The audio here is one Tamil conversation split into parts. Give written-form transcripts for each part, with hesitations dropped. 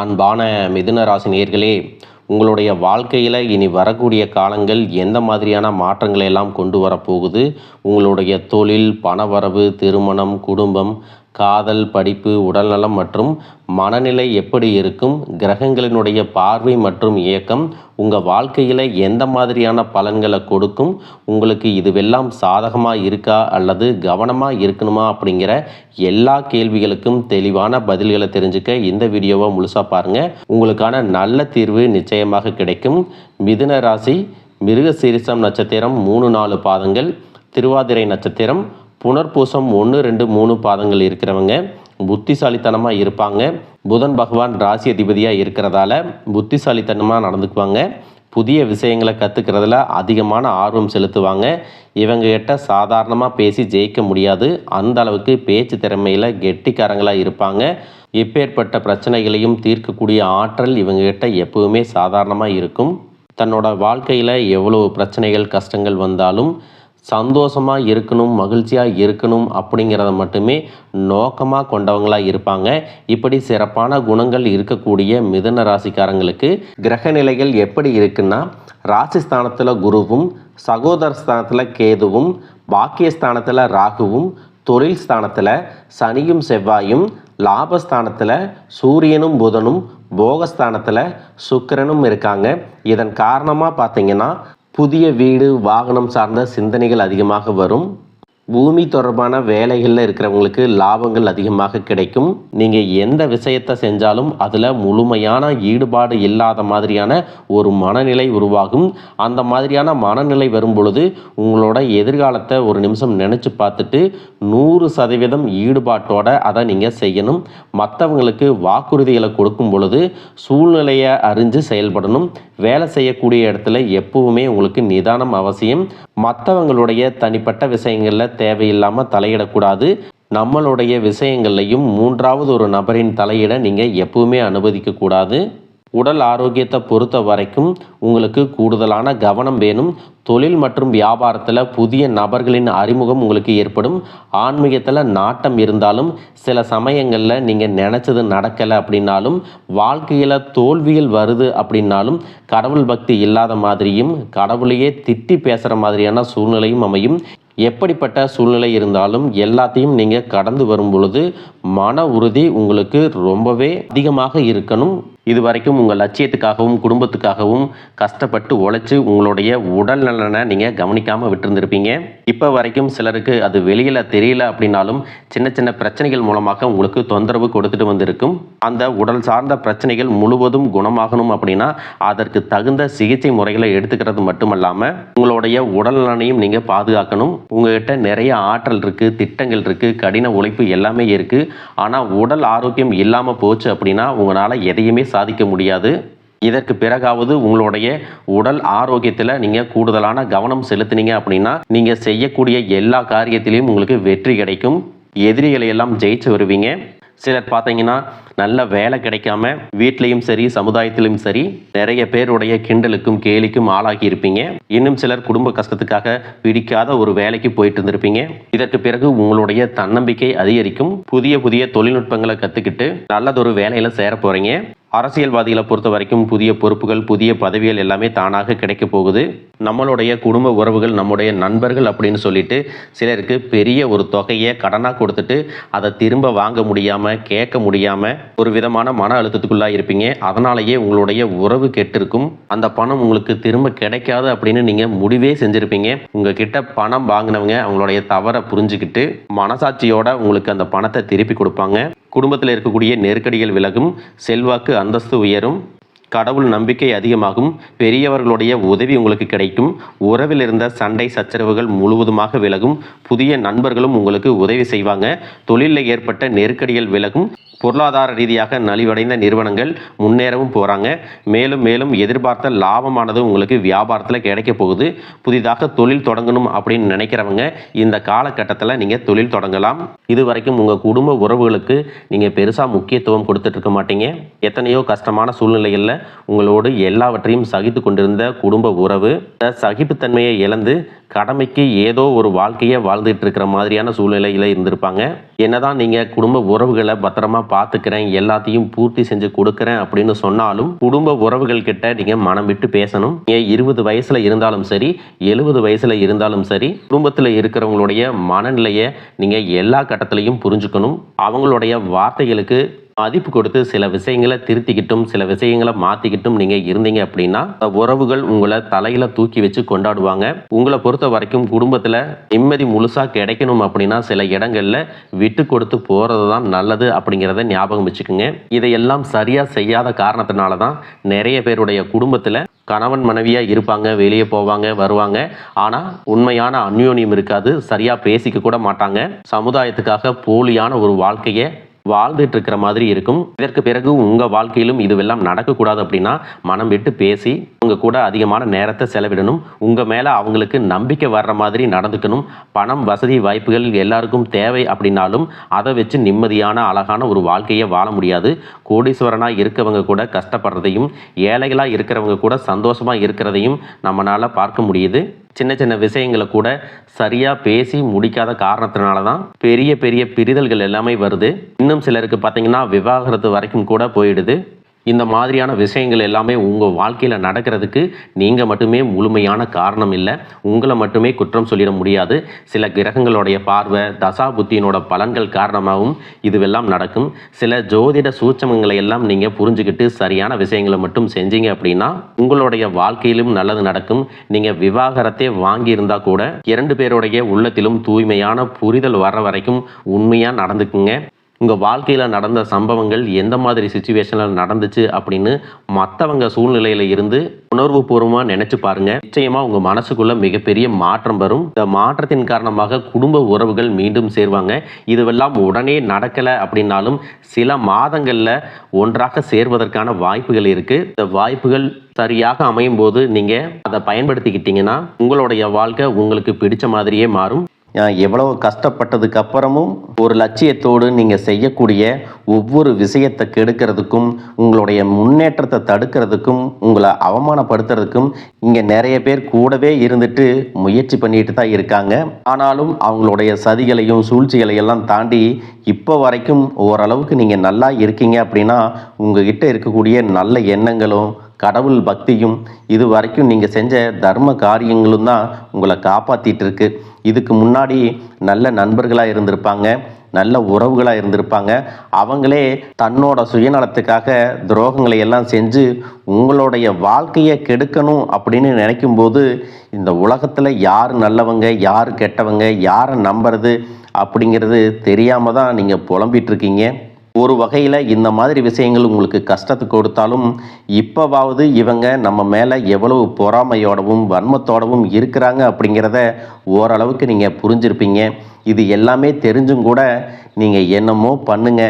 அன்பான மிதுன ராசி நேயர்களே, உங்களுடைய வாழ்க்கையில் இனி வரக்கூடிய காலங்கள் எந்த மாதிரியான மாற்றங்களை எல்லாம் கொண்டு வரப்போகுது, உங்களுடைய தொழில், பணவரவு, திருமணம், குடும்பம், காதல், படிப்பு, உடல்நலம் மற்றும் மனநிலை எப்படி இருக்கும், கிரகங்களினுடைய பார்வை மற்றும் இயக்கம் உங்கள் வாழ்க்கையில் எந்த மாதிரியான பலன்களை கொடுக்கும், உங்களுக்கு இதுவெல்லாம் சாதகமாக இருக்கா அல்லது கவனமாக இருக்கணுமா அப்படிங்கிற எல்லா கேள்விகளுக்கும் தெளிவான பதில்களை தெரிஞ்சுக்க இந்த வீடியோவை முழுசாக பாருங்கள். உங்களுக்கான நல்ல தீர்வு நிச்சயமாக கிடைக்கும். மிதுன ராசி, மிருகசீரிஷம் நட்சத்திரம் 3-4 பாதங்கள், திருவாதிரை நட்சத்திரம், புனர்பூசம் 1-2-3 பாதங்கள் இருக்கிறவங்க புத்திசாலித்தனமாக இருப்பாங்க. புதன் பகவான் ராசி அதிபதியாக இருக்கிறதால புத்திசாலித்தனமாக நடந்துக்குவாங்க. புதிய விஷயங்களை கற்றுக்கிறதுல அதிகமான ஆர்வம் செலுத்துவாங்க. இவங்ககிட்ட சாதாரணமாக பேசி ஜெயிக்க முடியாது, அந்த அளவுக்கு பேச்சு திறமையில் கெட்டிக்காரங்களாக இருப்பாங்க. எப்பேற்பட்ட பிரச்சனைகளையும் தீர்க்கக்கூடிய ஆற்றல் இவங்ககிட்ட எப்பவுமே சாதாரணமாக இருக்கும். தன்னோட வாழ்க்கையில் எவ்வளோ பிரச்சனைகள் கஷ்டங்கள் வந்தாலும் சந்தோஷமாக இருக்கணும், மகிழ்ச்சியாக இருக்கணும் அப்படிங்கிறத மட்டுமே நோக்கமாக கொண்டவங்களாக இருப்பாங்க. இப்படி சிறப்பான குணங்கள் இருக்கக்கூடிய மிதுன ராசிக்காரங்களுக்கு கிரக நிலைகள் எப்படி இருக்குன்னா, ராசிஸ்தானத்தில் குருவும், சகோதர ஸ்தானத்தில் கேதுவும், பாக்கியஸ்தானத்தில் ராகுவும், தொழில் ஸ்தானத்தில் சனியும் செவ்வாயும், லாபஸ்தானத்தில் சூரியனும் புதனும், போகஸ்தானத்தில் சுக்கிரனும் இருக்காங்க. இதன் காரணமாக பார்த்தீங்கன்னா புதிய வீடு, வாகனம் சார்ந்த சிந்தனைகள் அதிகமாக வரும். பூமி தொடர்பான வேலைகளில் இருக்கிறவங்களுக்கு லாபங்கள் அதிகமாக கிடைக்கும். நீங்கள் எந்த விஷயத்தை செஞ்சாலும் அதில் முழுமையான ஈடுபாடு இல்லாத மாதிரியான ஒரு மனநிலை உருவாகும். அந்த மாதிரியான மனநிலை வரும் பொழுது உங்களோட எதிர்காலத்தை ஒரு நிமிஷம் நினச்சி பார்த்துட்டு 100% ஈடுபாட்டோட அதை நீங்கள் செய்யணும். மற்றவங்களுக்கு வாக்குறுதிகளை கொடுக்கும் பொழுது சூழ்நிலையை அறிஞ்சு செயல்படணும். வேலை செய்யக்கூடிய இடத்துல எப்பவுமே உங்களுக்கு நிதானம் அவசியம். மற்றவங்களுடைய தனிப்பட்ட விஷயங்களில் தேவையில்லாமல் தலையிடக்கூடாது. நம்மளுடைய விஷயங்கள்லையும் 3வது ஒரு நபரின் தலையிட நீங்கள் எப்பவுமே அனுமதிக்கக்கூடாது. உடல் ஆரோக்கியத்தை பொறுத்த வரைக்கும் உங்களுக்கு கூடுதலான கவனம் வேணும். தொழில் மற்றும் வியாபாரத்தில் புதிய நபர்களின் அறிமுகம் உங்களுக்கு ஏற்படும். ஆன்மீகத்தில் நாட்டம் இருந்தாலும் சில சமயங்களில் நீங்கள் நினச்சது நடக்கலை அப்படின்னாலும், வாழ்க்கையில் தோல்வியில் வருது அப்படின்னாலும், கடவுள் பக்தி இல்லாத மாதிரியும் கடவுளையே திட்டி பேசுகிற மாதிரியான சூழ்நிலையும் அமையும். எப்படிப்பட்ட சூழ்நிலை இருந்தாலும் எல்லாத்தையும் நீங்கள் கடந்து வரும் பொழுது மன உறுதி உங்களுக்கு ரொம்பவே அதிகமாக இருக்கணும். இது வரைக்கும் உங்கள் லட்சியத்துக்காகவும் குடும்பத்துக்காகவும் கஷ்டப்பட்டு உழைச்சி உங்களுடைய உடல் நலனை நீங்கள் கவனிக்காமல் விட்டுருந்துருப்பீங்க. இப்போ வரைக்கும் சிலருக்கு அது வெளியில் தெரியல அப்படின்னாலும் சின்ன சின்ன பிரச்சனைகள் மூலமாக உங்களுக்கு தொந்தரவு கொடுத்துட்டு வந்திருக்கும். அந்த உடல் சார்ந்த பிரச்சனைகள் முழுவதும் குணமாகணும் அப்படின்னா அதற்கு தகுந்த சிகிச்சை முறைகளை எடுத்துக்கிறது மட்டுமல்லாமல் உங்களுடைய உடல் நலனையும் நீங்கள் பாதுகாக்கணும். உங்கள்கிட்ட நிறைய ஆற்றல் இருக்குது, திட்டங்கள் இருக்குது, கடின உழைப்பு எல்லாமே இருக்குது. ஆனால் உடல் ஆரோக்கியம் இல்லாமல் போச்சு அப்படின்னா உங்களால் எதையுமே சாதிக்க முடியாது. இதற்கு பிறகாவது உங்களுடைய உடல் ஆரோக்கியத்தில் நீங்கள் கூடுதலான கவனம் செலுத்தினீங்க அப்படின்னா நீங்கள் செய்யக்கூடிய எல்லா காரியத்திலையும் உங்களுக்கு வெற்றி கிடைக்கும். எதிரிகளை எல்லாம் ஜெயிச்சு வருவீங்க. சிலர் பார்த்தீங்கன்னா நல்ல வேலை கிடைக்காம வீட்லேயும் சரி சமுதாயத்திலும் சரி நிறைய பேருடைய கிண்டலுக்கும் கேலிக்கும் ஆளாகி இருப்பீங்க. இன்னும் சிலர் குடும்ப கஷ்டத்துக்காக பிடிக்காத ஒரு வேலைக்கு போயிட்டு இருந்திருப்பீங்க. இதற்கு பிறகு உங்களுடைய தன்னம்பிக்கை அதிகரிக்கும். புதிய புதிய தொழில்நுட்பங்களை கற்றுக்கிட்டு நல்லதொரு வேலையில் சேர போகிறீங்க. அரசியல்வாதிகளை பொறுத்த வரைக்கும் புதிய பொறுப்புகள், புதிய பதவிகள் எல்லாமே தானாக கிடைக்க போகுது. நம்மளுடைய குடும்ப உறவுகள், நம்முடைய நண்பர்கள் அப்படின்னு சொல்லிட்டு சிலருக்கு பெரிய ஒரு தொகையை கடனாக கொடுத்துட்டு அதை திரும்ப வாங்க முடியாமல், கேட்க முடியாமல் ஒரு விதமான மன அழுத்தத்துக்குள்ளாக இருப்பீங்க. அதனாலேயே உங்களுடைய உறவு கெட்டிருக்கும். அந்த பணம் உங்களுக்கு திரும்ப கிடைக்காது அப்படின்னு நீங்கள் முடிவே செஞ்சுருப்பீங்க. உங்ககிட்ட பணம் வாங்கினவங்க அவங்களுடைய தவறை புரிஞ்சுக்கிட்டு மனசாட்சியோட உங்களுக்கு அந்த பணத்தை திருப்பி கொடுப்பாங்க. குடும்பத்தில் இருக்கக்கூடிய நெருக்கடிகள் விலகும். செல்வாக்கு அந்தஸ்து உயரும். கடவுள் நம்பிக்கை அதிகமாகும். பெரியவர்களுடைய உதவி உங்களுக்கு கிடைக்கும். உறவில் இருந்த சண்டை சச்சரவுகள் முழுவதுமாக விலகும். புதிய நண்பர்களும் உங்களுக்கு உதவி செய்வாங்க. தொழிலில் ஏற்பட்ட நெருக்கடிகள் விலகும். பொருளாதார ரீதியாக நலிவடைந்த நிறுவனங்கள் முன்னேறவும் போகிறாங்க. மேலும் மேலும் எதிர்பார்த்த லாபமானது உங்களுக்கு வியாபாரத்தில் கிடைக்க போகுது. புதிதாக தொழில் தொடங்கணும் அப்படின்னு நினைக்கிறவங்க இந்த காலகட்டத்தில் நீங்கள் தொழில் தொடங்கலாம். இது வரைக்கும் உங்கள் குடும்ப உறவுகளுக்கு நீங்கள் பெருசாக முக்கியத்துவம் கொடுத்துட்டு இருக்க மாட்டீங்க. எத்தனையோ கஷ்டமான சூழ்நிலைகளில் உங்களோடு எல்லாவற்றையும் சகித்து கொண்டிருந்த குடும்ப உறவு சகிப்புத்தன்மையை இழந்து கடமைக்கு ஏதோ ஒரு வாழ்க்கையை வாழ்ந்துட்டு இருக்கிற மாதிரியான சூழ்நிலையில் இருந்திருப்பாங்க. என்னதான் நீங்கள் குடும்ப உறவுகளை பத்திரமா பார்த்துக்கிறேன், எல்லாத்தையும் பூர்த்தி செஞ்சு கொடுக்குறேன் அப்படின்னு சொன்னாலும் குடும்ப உறவுகள் கிட்ட நீங்கள் மனம் விட்டு பேசணும். நீங்கள் 20 வயசில் இருந்தாலும் சரி, 70 வயசில் இருந்தாலும் சரி, குடும்பத்தில் இருக்கிறவங்களுடைய மனநிலையை நீங்கள் எல்லா கட்டத்திலையும் புரிஞ்சுக்கணும். அவங்களுடைய வார்த்தைகளுக்கு மதிப்பு கொடுத்து சில விஷயங்களை திருத்திக்கிட்டும் சில விஷயங்களை மாற்றிக்கிட்டும் நீங்கள் இருந்தீங்க அப்படின்னா உறவுகள் உங்களை தலையில் தூக்கி வச்சு கொண்டாடுவாங்க. உங்களை பொறுத்த வரைக்கும் குடும்பத்தில் நிம்மதி முழுசாக கிடைக்கணும் அப்படின்னா சில இடங்களில் விட்டு கொடுத்து போகிறது தான் நல்லது அப்படிங்கிறத ஞாபகம் வச்சுக்கோங்க. இதையெல்லாம் சரியாக செய்யாத காரணத்தினால தான் நிறைய பேருடைய குடும்பத்தில் கணவன் மனைவியாக இருப்பாங்க, வெளியே போவாங்க வருவாங்க, ஆனால் உண்மையான அந்யோன்யம் இருக்காது, சரியாக பேசிக்க கூட மாட்டாங்க, சமுதாயத்துக்காக போலியான ஒரு வாழ்க்கையை வாழ்ந்துட்டு இருக்கிற மாதிரி இருக்கும். இதற்கு பிறகு உங்கள் வாழ்க்கையிலும் இதுவெல்லாம் நடக்கக்கூடாது அப்படின்னா மனம் விட்டு பேசி உங்கள் கூட அதிகமான நேரத்தை செலவிடணும். உங்கள் மேலே அவங்களுக்கு நம்பிக்கை வர்ற மாதிரி நடந்துக்கணும். பணம் வசதி வாய்ப்புகள் எல்லாருக்கும் தேவை அப்படின்னாலும் அதை வச்சு நிம்மதியான அழகான ஒரு வாழ்க்கையை வாழ முடியாது. கோடீஸ்வரனாக இருக்கவங்க கூட கஷ்டப்படுறதையும் ஏழைகளாக இருக்கிறவங்க கூட சந்தோஷமாக இருக்கிறதையும் நம்மளால் பார்க்க முடியுது. சின்ன சின்ன விஷயங்களை கூட சரியாக பேசி முடிக்காத காரணத்தினால தான் பெரிய பெரிய பிரிதல்கள் எல்லாமே வருது. இன்னும் சிலருக்கு பார்த்தீங்கன்னா விவாகரத்து வரைக்கும் கூட போயிடுது. இந்த மாதிரியான விஷயங்கள் எல்லாமே உங்கள் வாழ்க்கையில் நடக்கிறதுக்கு நீங்கள் மட்டுமே முழுமையான காரணம் இல்லை. உங்களை மட்டுமே குற்றம் சொல்லிட முடியாது. சில கிரகங்களுடைய பார்வை, தசா புத்தியினோட பலன்கள் காரணமாகவும் இதுவெல்லாம் நடக்கும். சில ஜோதிட சூட்சமங்களை எல்லாம் நீங்கள் புரிஞ்சுக்கிட்டு சரியான விஷயங்களை மட்டும் செஞ்சீங்க அப்படின்னா உங்களுடைய வாழ்க்கையிலும் நல்லது நடக்கும். நீங்கள் விவாகரத்தே வாங்கியிருந்தா கூட 2 பேருடைய உள்ளத்திலும் தூய்மையான புரிதல் வர்ற வரைக்கும் உண்மையாக நடந்துக்குங்க. உங்கள் வாழ்க்கையில் நடந்த சம்பவங்கள் எந்த மாதிரி சுச்சுவேஷனில் நடந்துச்சு அப்படின்னு மற்றவங்க சூழ்நிலையில் இருந்து உணர்வுபூர்வமாக நினச்சி பாருங்கள். நிச்சயமாக உங்கள் மனசுக்குள்ளே மிகப்பெரிய மாற்றம் வரும். இந்த மாற்றத்தின் காரணமாக குடும்ப உறவுகள் மீண்டும் சேருவாங்க. இதுவெல்லாம் உடனே நடக்கலை அப்படின்னாலும் சில மாதங்களில் ஒன்றாக சேர்வதற்கான வாய்ப்புகள் இருக்குது. இந்த வாய்ப்புகள் சரியாக அமையும் போது நீங்கள் அதை பயன்படுத்திக்கிட்டீங்கன்னா உங்களுடைய வாழ்க்கை உங்களுக்கு பிடிச்ச மாதிரியே மாறும். எவ்வளவு கஷ்டப்பட்டதுக்கு அப்புறமும் ஒரு லட்சியத்தோடு நீங்கள் செய்யக்கூடிய ஒவ்வொரு விஷயத்தை கெடுக்கிறதுக்கும் உங்களுடைய முன்னேற்றத்தை தடுக்கிறதுக்கும் உங்களை அவமானப்படுத்துறதுக்கும் இங்கே நிறைய பேர் கூடவே இருந்துட்டு முயற்சி பண்ணிட்டு தான் இருக்காங்க. ஆனாலும் அவங்களுடைய சதிகளையும் சூழ்ச்சிகளையெல்லாம் தாண்டி இப்போ வரைக்கும் ஓரளவுக்கு நீங்கள் நல்லா இருக்கீங்க அப்படின்னா உங்ககிட்ட இருக்கக்கூடிய நல்ல எண்ணங்களும் கடவுள் பக்தியும் இது வரைக்கும் நீங்கள் செஞ்ச தர்ம காரியங்களும் தான் உங்களை காப்பாற்றிட்டு இருக்கு. இதுக்கு முன்னாடி நல்ல நண்பர்களாக இருந்திருப்பாங்க, நல்ல உறவுகளாக இருந்திருப்பாங்க. அவங்களே தன்னோட சுயநலத்துக்காக துரோகங்களை எல்லாம் செஞ்சு உங்களுடைய வாழ்க்கையை கெடுக்கணும் அப்படின்னு நினைக்கும்போது இந்த உலகத்தில் யார் நல்லவங்க யார் கெட்டவங்க யாரை நம்புறது அப்படிங்கிறது தெரியாமல் தான் நீங்கள் புலம்பிகிட்ருக்கீங்க. ஒரு வகையில் இந்த மாதிரி விஷயங்கள் உங்களுக்கு கஷ்டத்தை கொடுத்தாலும் இப்போவாவது இவங்க நம்ம மேலே எவ்வளவு பொறாமையோடவும் வன்மத்தோடவும் இருக்கிறாங்க அப்படிங்கிறத ஓரளவுக்கு நீங்கள் புரிஞ்சிருப்பீங்க. இது எல்லாமே தெரிஞ்சும் கூட நீங்கள் என்னமோ பண்ணுங்க,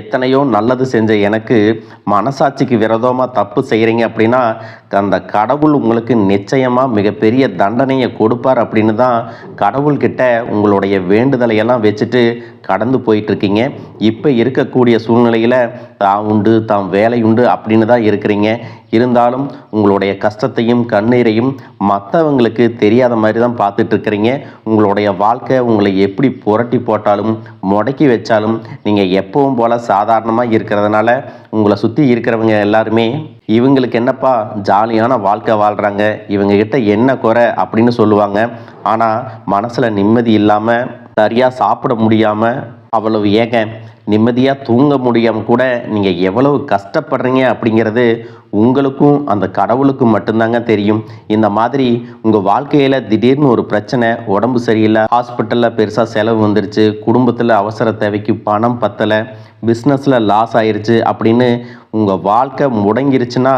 எத்தனையோ நல்லது செஞ்ச எனக்கு மனசாட்சிக்கு விரோதமாக தப்பு செய்கிறீங்க அப்படின்னா அந்த கடவுள் உங்களுக்கு நிச்சயமாக மிகப்பெரிய தண்டனையை கொடுப்பார் அப்படின்னு தான் கடவுள்கிட்ட உங்களுடைய வேண்டுதலை எல்லாம் வச்சுட்டு கடந்து போயிட்டுருக்கீங்க. இப்போ இருக்கக்கூடிய சூழ்நிலையில் தான் உண்டு தாம் வேலை உண்டு அப்படின்னு தான் இருக்கிறீங்க. இருந்தாலும் உங்களுடைய கஷ்டத்தையும் கண்ணீரையும் மற்றவங்களுக்கு தெரியாத மாதிரி தான் பார்த்துட்ருக்கிறீங்க. உங்களுடைய வாழ்க்கை உங்களை எப்படி புரட்டி போட்டாலும் முடக்கி வச்சாலும் நீங்கள் எப்பவும் போல் சாதாரணமாக இருக்கிறதுனால உங்களை சுற்றி இருக்கிறவங்க எல்லாருமே இவங்களுக்கு என்னப்பா ஜாலியான வாழ்க்கை வாழ்கிறாங்க, இவங்ககிட்ட என்ன குறை அப்படின்னு சொல்லுவாங்க. ஆனால் மனசில் நிம்மதி இல்லாமல் சரியாக சாப்பிட முடியாமல் அவ்வளவு ஏங்க நிம்மதியாக தூங்க முடியாமல் கூட நீங்கள் எவ்வளவு கஷ்டப்படுறீங்க அப்படிங்கிறது உங்களுக்கும் அந்த கடவுளுக்கும் மட்டும்தாங்க தெரியும். இந்த மாதிரி உங்கள் வாழ்க்கையில் திடீர்னு ஒரு பிரச்சனை, உடம்பு சரியில்லை, ஹாஸ்பிட்டலில் பெருசாக செலவு வந்துருச்சு, குடும்பத்தில் அவசர தேவைக்கு பணம் பத்தலை, பிஸ்னஸில் லாஸ் ஆயிடுச்சு அப்படின்னு உங்கள் வாழ்க்கை முடங்கிருச்சுன்னா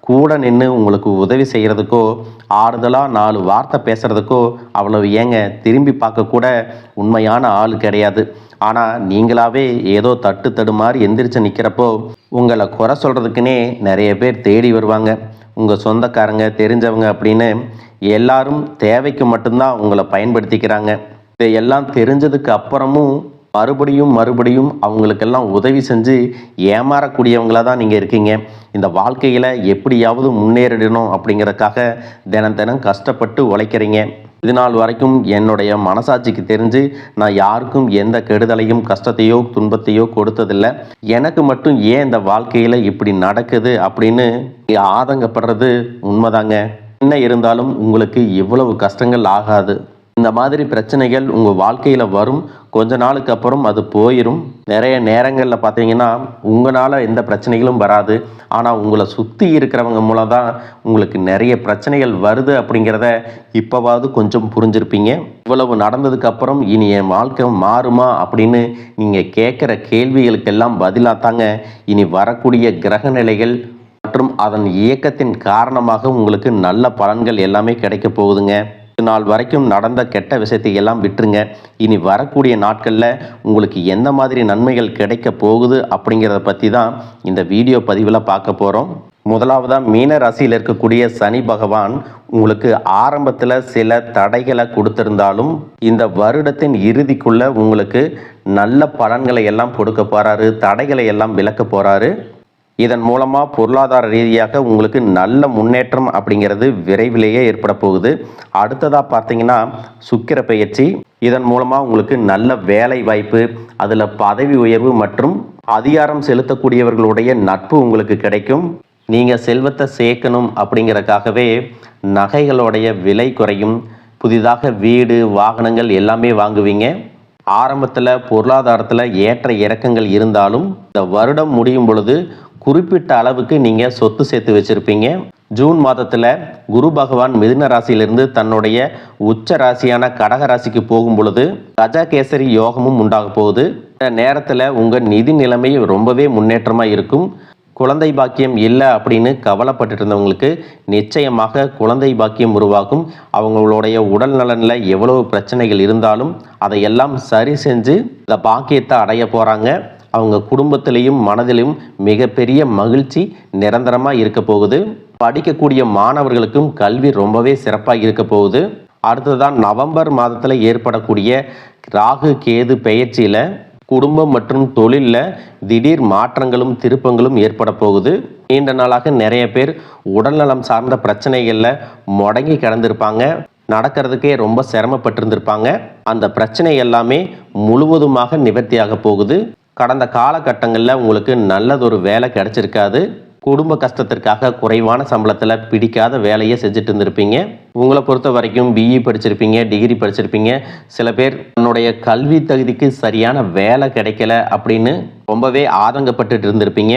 கூட நின்று உங்களுக்கு உதவி செய்கிறதுக்கோ ஆறுதலாக 4 வார்த்தை பேசுகிறதுக்கோ அவ்வளவு ஏங்க திரும்பி பார்க்கக்கூட உண்மையான ஆள் கிடையாது. ஆனால் நீங்களாவே ஏதோ தட்டு தடுமாறி எந்திரிச்சு நிற்கிறப்போ உங்களை குறை சொல்கிறதுக்குன்னே நிறைய பேர் தேடி வருவாங்க. உங்கள் சொந்தக்காரங்க தெரிஞ்சவங்க அப்படின்னு எல்லாரும் தேவைக்கு மட்டும்தான் உங்களை பயன்படுத்திக்கிறாங்க. இதையெல்லாம் தெரிஞ்சதுக்கு அப்புறமும் மறுபடியும் அவங்களுக்கெல்லாம் உதவி செஞ்சு ஏமாறக்கூடியவங்களாக தான் நீங்கள் இருக்கீங்க. இந்த வாழ்க்கையில் எப்படியாவது முன்னேறிடணும் அப்படிங்கிறதுக்காக தினம் கஷ்டப்பட்டு உழைக்கிறீங்க. இது நாள் வரைக்கும் என்னுடைய மனசாட்சிக்கு தெரிஞ்சு நான் யாருக்கும் எந்த கெடுதலையும் கஷ்டத்தையோ துன்பத்தையோ கொடுத்ததில்லை. எனக்கு மட்டும் ஏன் இந்த வாழ்க்கையில் இப்படி நடக்குது அப்படின்னு ஆதங்கப்படுறது உண்மைதாங்க. என்ன இருந்தாலும் உங்களுக்கு இவ்வளவு கஷ்டங்கள் ஆகாது. இந்த மாதிரி பிரச்சனைகள் உங்கள் வாழ்க்கையில் வரும். கொஞ்ச நாளுக்கு அப்புறம் அது போயிடும். நிறைய நேரங்களில் பார்த்தீங்கன்னா உங்களால் எந்த பிரச்சனைகளும் வராது. ஆனால் உங்களை சுற்றி இருக்கிறவங்க மூலம் தான் உங்களுக்கு நிறைய பிரச்சனைகள் வருது அப்படிங்கிறத இப்போவாவது கொஞ்சம் புரிஞ்சிருப்பீங்க. இவ்வளவு நடந்ததுக்கப்புறம் இனி என் வாழ்க்கை மாறுமா அப்படின்னு நீங்கள் கேட்குற கேள்விகளுக்கெல்லாம் பதிலாக தாங்க இனி வரக்கூடிய கிரக நிலைகள் மற்றும் அதன் இயக்கத்தின் காரணமாக உங்களுக்கு நல்ல பலன்கள் எல்லாமே கிடைக்க போகுதுங்க. நாள் வரைக்கும் நடந்த கெட்ட விஷயத்தை எல்லாம் விட்டுருங்க. இனி வரக்கூடிய நாட்களில் உங்களுக்கு எந்த மாதிரி நன்மைகள் கிடைக்க போகுது அப்படிங்கிறத பற்றி தான் இந்த வீடியோ பதிவில் பார்க்க போகிறோம். முதலாவதாக மீன ராசியில் இருக்கக்கூடிய சனி பகவான் உங்களுக்கு ஆரம்பத்தில் சில தடைகளை கொடுத்திருந்தாலும் இந்த வருடத்தின் இறுதிக்குள்ளே உங்களுக்கு நல்ல பலன்களை எல்லாம் கொடுக்க போகிறாரு. தடைகளை எல்லாம் விலக்க போகிறாரு. இதன் மூலமாக பொருளாதார ரீதியாக உங்களுக்கு நல்ல முன்னேற்றம் அப்படிங்கிறது விரைவிலேயே ஏற்பட போகுது. அடுத்ததாக பார்த்தீங்கன்னா சுக்கிர பெயர்ச்சி. இதன் மூலமாக உங்களுக்கு நல்ல வேலை வாய்ப்பு, அதில் பதவி உயர்வு மற்றும் அதிகாரம் செலுத்தக்கூடியவர்களுடைய நட்பு உங்களுக்கு கிடைக்கும். நீங்கள் செல்வத்தை சேர்க்கணும் அப்படிங்கிறதுக்காகவே நகைகளுடைய விலை குறையும். புதிதாக வீடு வாகனங்கள் எல்லாமே வாங்குவீங்க. ஆரம்பத்தில் பொருளாதாரத்தில் ஏற்ற இறக்கங்கள் இருந்தாலும் இந்த வருடம் முடியும் பொழுது குறிப்பிட்ட அளவுக்கு நீங்கள் சொத்து சேர்த்து வச்சுருப்பீங்க. ஜூன் மாதத்தில் குரு பகவான் மிதுன ராசியிலிருந்து தன்னுடைய உச்ச ராசியான கடக ராசிக்கு போகும் பொழுது கஜகேசரி யோகமும் உண்டாக போகுது. இந்த நேரத்தில் உங்கள் நிதி நிலைமை ரொம்பவே முன்னேற்றமாக இருக்கும். குழந்தை பாக்கியம் இல்லை அப்படின்னு கவலைப்பட்டு இருந்தவங்களுக்கு நிச்சயமாக குழந்தை பாக்கியம் உருவாகும். அவங்களுடைய உடல் நலனில் எவ்வளவு பிரச்சனைகள் இருந்தாலும் அதையெல்லாம் சரி செஞ்சு இந்த பாக்கியத்தை அடைய போகிறாங்க. அவங்க குடும்பத்திலையும் மனதிலும் மிகப்பெரிய மகிழ்ச்சி நிரந்தரமாக இருக்க போகுது. படிக்கக்கூடிய மாணவர்களுக்கும் கல்வி ரொம்பவே சிறப்பாக இருக்க போகுது. அடுத்ததான் நவம்பர் மாதத்தில் ஏற்படக்கூடிய ராகு கேது பெயர்ச்சியில் குடும்பம் மற்றும் தொழிலில் திடீர் மாற்றங்களும் திருப்பங்களும் ஏற்பட போகுது. நீண்ட நாளாக நிறைய பேர் உடல்நலம் சார்ந்த பிரச்சனைகளில் முடங்கி கிடந்திருப்பாங்க. நடக்கிறதுக்கே ரொம்ப சிரமப்பட்டிருந்திருப்பாங்க. அந்த பிரச்சனை எல்லாமே முழுவதுமாக நிவர்த்தியாக போகுது. கடந்த காலகட்டங்களில் உங்களுக்கு நல்லதொரு வேலை கிடைச்சிருக்காது. குடும்ப கஷ்டத்திற்காக குறைவான சம்பளத்தில் பிடிக்காத வேலையை செஞ்சுட்டு இருந்திருப்பீங்க. உங்களை பொறுத்த வரைக்கும் பிஇ படிச்சிருப்பீங்க, டிகிரி படிச்சிருப்பீங்க. சில பேர் தன்னுடைய கல்வி தகுதிக்கு சரியான வேலை கிடைக்கல அப்படின்னு ரொம்பவே ஆதங்கப்பட்டு இருந்திருப்பீங்க.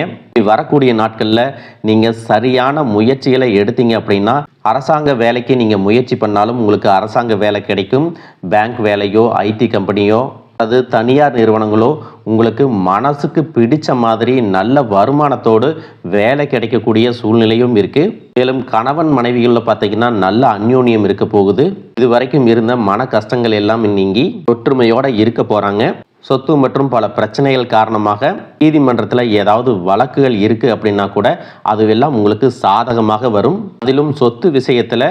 வரக்கூடிய நாட்களில் நீங்கள் சரியான முயற்சிகளை எடுத்தீங்க அப்படின்னா அரசாங்க வேலைக்கு நீங்கள் முயற்சி பண்ணாலும் உங்களுக்கு அரசாங்க வேலை கிடைக்கும். பேங்க் வேலையோ ஐடி கம்பெனியோ அது தனியார் நிறுவனங்களோ உங்களுக்கு மனசுக்கு பிடிச்ச மாதிரி நல்ல வருமானத்தோடு வேலை கிடைக்கக்கூடிய சூழ்நிலையும் இருக்குது. மேலும் கணவன் மனைவிகளில் பார்த்தீங்கன்னா நல்ல அந்யோன்யம் இருக்க போகுது. இது வரைக்கும் இருந்த மன கஷ்டங்கள் எல்லாம் நீங்கி ஒற்றுமையோடு இருக்க போகிறாங்க. சொத்து மற்றும் பல பிரச்சனைகள் காரணமாக நீதிமன்றத்தில் ஏதாவது வழக்குகள் இருக்குது அப்படின்னா கூட அதுவெல்லாம் உங்களுக்கு சாதகமாக வரும். அதிலும் சொத்து விஷயத்தில்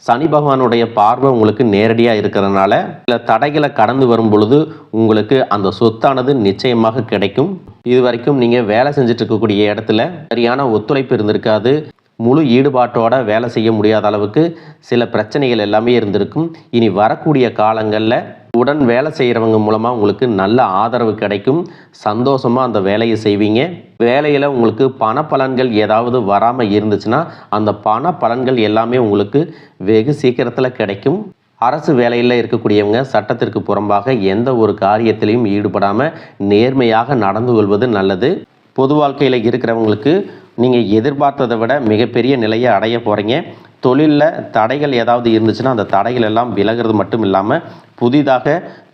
சனி பகவானுடைய பார்வை உங்களுக்கு நேரடியாக இருக்கிறதுனால சில தடைகளை கடந்து வரும் பொழுது உங்களுக்கு அந்த சொத்தானது நிச்சயமாக கிடைக்கும். இது வரைக்கும் நீங்கள் வேலை செஞ்சுட்டு இருக்கக்கூடிய இடத்துல சரியான ஒத்துழைப்பு இருந்திருக்காது. முழு ஈடுபாட்டோட வேலை செய்ய முடியாத அளவுக்கு சில பிரச்சனைகள் எல்லாமே இருந்திருக்கும். இனி வரக்கூடிய காலங்களில் உடன் வேலை செய்கிறவங்க மூலமாக உங்களுக்கு நல்ல ஆதரவு கிடைக்கும். சந்தோஷமாக அந்த வேலையை செய்வீங்க. வேலையில் உங்களுக்கு பண பலன்கள் ஏதாவது வராமல் இருந்துச்சுன்னா அந்த பண பலன்கள் எல்லாமே உங்களுக்கு வெகு சீக்கிரத்தில் கிடைக்கும். அரசு வேலையில் இருக்கக்கூடியவங்க சட்டத்திற்கு புறம்பாக எந்த ஒரு காரியத்திலையும் ஈடுபடாமல் நேர்மையாக நடந்து கொள்வது நல்லது. பொது வாழ்க்கையில் இருக்கிறவங்களுக்கு நீங்கள் எதிர்பார்த்ததை விட மிகப்பெரிய நிலையை அடைய போகிறீங்க. தொழிலில் தடைகள் ஏதாவது இருந்துச்சுன்னா அந்த தடைகள் எல்லாம் விலகிறது மட்டும் இல்லாமல்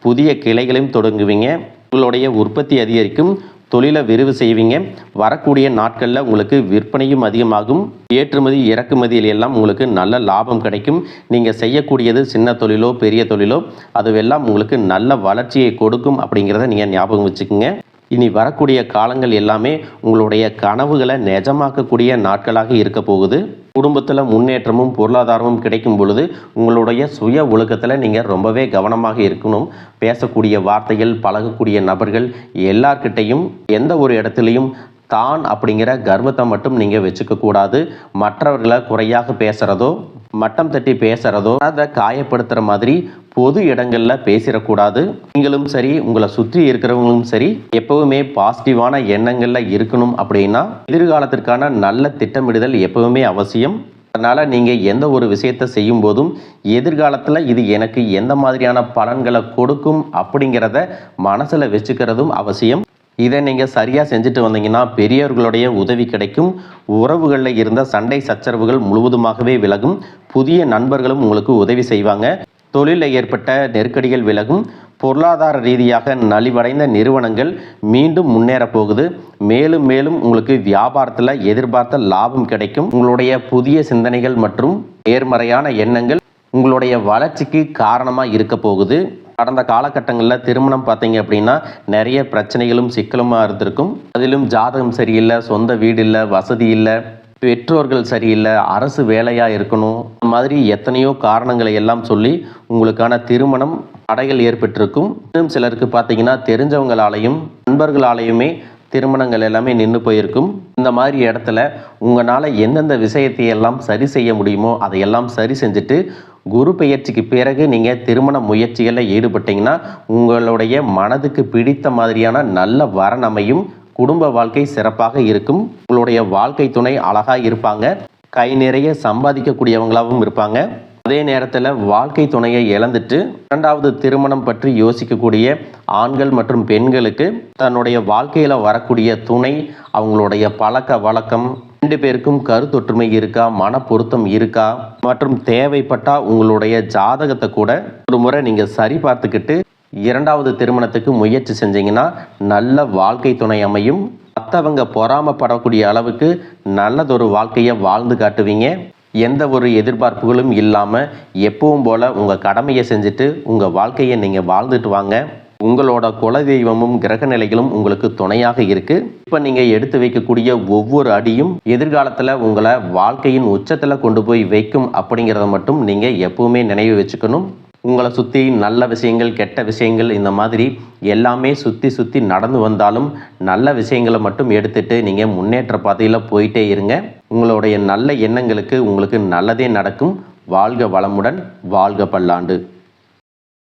புதிய கிளைகளையும் தொடங்குவீங்க. உங்களுடைய உற்பத்தி அதிகரிக்கும். தொழிலை விரிவு செய்வீங்க. வரக்கூடிய நாட்களில் உங்களுக்கு விற்பனையும் அதிகமாகும். ஏற்றுமதி இறக்குமதியில் எல்லாம் உங்களுக்கு நல்ல லாபம் கிடைக்கும். நீங்கள் செய்யக்கூடியது சின்ன தொழிலோ பெரிய தொழிலோ அதுவெல்லாம் உங்களுக்கு நல்ல வளர்ச்சியை கொடுக்கும் அப்படிங்கிறத நீங்கள் ஞாபகம் வச்சுக்கோங்க. இனி வரக்கூடிய காலங்கள் எல்லாமே உங்களுடைய கனவுகளை நிஜமாக்கக்கூடிய நாட்களாக இருக்க போகுது. குடும்பத்தில் முன்னேற்றமும் பொருளாதாரமும் கிடைக்கும் பொழுது உங்களுடைய சுய ஒழுக்கத்தில் நீங்கள் ரொம்பவே கவனமாக இருக்கணும். பேசக்கூடிய வார்த்தைகள், பழகக்கூடிய நபர்கள் எல்லார்கிட்டையும் எந்த ஒரு இடத்துலையும் தான் அப்படிங்கிற கர்வத்தை மட்டும் நீங்கள் வச்சுக்க கூடாது. மற்றவர்களை குறையாக பேசுகிறதோ மட்டம் தட்டி பேசுகிறதோ அதை காயப்படுத்துகிற மாதிரி பொது இடங்களில் பேசிடக்கூடாது. நீங்களும் சரி, உங்களை சுற்றி இருக்கிறவங்களும் சரி, எப்பவுமே பாசிட்டிவான எண்ணங்களில் இருக்கணும். அப்படின்னா எதிர்காலத்திற்கான நல்ல திட்டமிடுதல் எப்பவுமே அவசியம். அதனால் நீங்கள் எந்த ஒரு விஷயத்தை செய்யும் போதும் எதிர்காலத்தில் இது எனக்கு எந்த மாதிரியான பலன்களை கொடுக்கும் அப்படிங்கிறத மனசில் வச்சுக்கிறதும் அவசியம். இதை நீங்கள் சரியாக செஞ்சுட்டு வந்தீங்கன்னா பெரியவர்களுடைய உதவி கிடைக்கும். உறவுகளில் இருந்த சண்டை சச்சரவுகள் முழுவதுமாகவே விலகும். புதிய நண்பர்களும் உங்களுக்கு உதவி செய்வாங்க. தொழிலில் ஏற்பட்ட நெருக்கடிகள் விலகும். பொருளாதார ரீதியாக நலிவடைந்த நிறுவனங்கள் மீண்டும் முன்னேற போகுது. மேலும் மேலும் உங்களுக்கு வியாபாரத்தில் எதிர்பார்த்த லாபம் கிடைக்கும். உங்களுடைய புதிய சிந்தனைகள் மற்றும் நேர்மறையான எண்ணங்கள் உங்களுடைய வளர்ச்சிக்கு காரணமாக இருக்க போகுது. கடந்த காலகட்டங்களில் திருமணம் பார்த்தீங்க அப்படின்னா நிறைய பிரச்சனைகளும் சிக்கலுமாக இருந்திருக்கும். அதிலும் ஜாதகம் சரியில்லை, சொந்த வீடு இல்லை, வசதி இல்லை, பெற்றோர்கள் சரியில்லை, அரசு வேலையாக இருக்கணும், இந்த மாதிரி எத்தனையோ காரணங்களை எல்லாம் சொல்லி உங்களுக்கான திருமணம் தடைகள் ஏற்பட்டிருக்கும். இன்னும் சிலருக்கு பார்த்தீங்கன்னா தெரிஞ்சவங்களாலையும் நண்பர்களாலையுமே திருமணங்கள் எல்லாமே நின்று போயிருக்கும். இந்த மாதிரி இடத்துல உங்களால் எந்தெந்த விஷயத்தை எல்லாம் சரி செய்ய முடியுமோ அதையெல்லாம் சரி செஞ்சுட்டு குரு பெயர்ச்சிக்கு பிறகு நீங்கள் திருமண முயற்சிகளில் ஈடுபட்டீங்கன்னா உங்களுடைய மனதுக்கு பிடித்த மாதிரியான நல்ல வரன் அமையும். குடும்ப வாழ்க்கை சிறப்பாக இருக்கும். உங்களுடைய வாழ்க்கை துணை அழகாக இருப்பாங்க. கை நிறைய சம்பாதிக்கக்கூடியவங்களாகவும் இருப்பாங்க. அதே நேரத்தில் வாழ்க்கை துணையை இழந்துட்டு இரண்டாவது திருமணம் பற்றி யோசிக்கக்கூடிய ஆண்கள் மற்றும் பெண்களுக்கு தன்னுடைய வாழ்க்கையில் வரக்கூடிய துணை, அவங்களுடைய பழக்க வழக்கம், 2 பேருக்கும் கருத்தொற்றுமை இருக்கா, மன பொருத்தம் இருக்கா, மற்றும் தேவைப்பட்டால் உங்களுடைய ஜாதகத்தை கூட ஒரு முறை நீங்கள் சரி பார்த்துக்கிட்டு இரண்டாவது திருமணத்துக்கு முயற்சி செஞ்சீங்கன்னா நல்ல வாழ்க்கை துணை அமையும். மற்றவங்க பொறாமப்படக்கூடிய அளவுக்கு நல்லதொரு வாழ்க்கையை வாழ்ந்து காட்டுவீங்க. எந்த ஒரு எதிர்பார்ப்புகளும் இல்லாமல் எப்பவும் போல் உங்கள் கடமையை செஞ்சுட்டு உங்கள் வாழ்க்கையை நீங்கள் வாழ்ந்துட்டு வாங்க. உங்களோட குலதெய்வமும் கிரக நிலைகளும் உங்களுக்கு துணையாக இருக்குது. இப்போ நீங்கள் எடுத்து வைக்கக்கூடிய ஒவ்வொரு அடியும் எதிர்காலத்தில் உங்களை வாழ்க்கையின் உச்சத்தில் கொண்டு போய் வைக்கும் அப்படிங்கிறத மட்டும் நீங்கள் எப்பவுமே நினைவு வச்சுக்கணும். உங்களை சுற்றி நல்ல விஷயங்கள், கெட்ட விஷயங்கள், இந்த மாதிரி எல்லாமே சுற்றி நடந்து வந்தாலும் நல்ல விஷயங்களை மட்டும் எடுத்துட்டு நீங்கள் முன்னேற்ற பாதையில் போயிட்டே இருங்க. உங்களுடைய நல்ல எண்ணங்களுக்கு உங்களுக்கு நல்லதே நடக்கும். வாழ்க வளமுடன், வாழ்க பல்லாண்டு.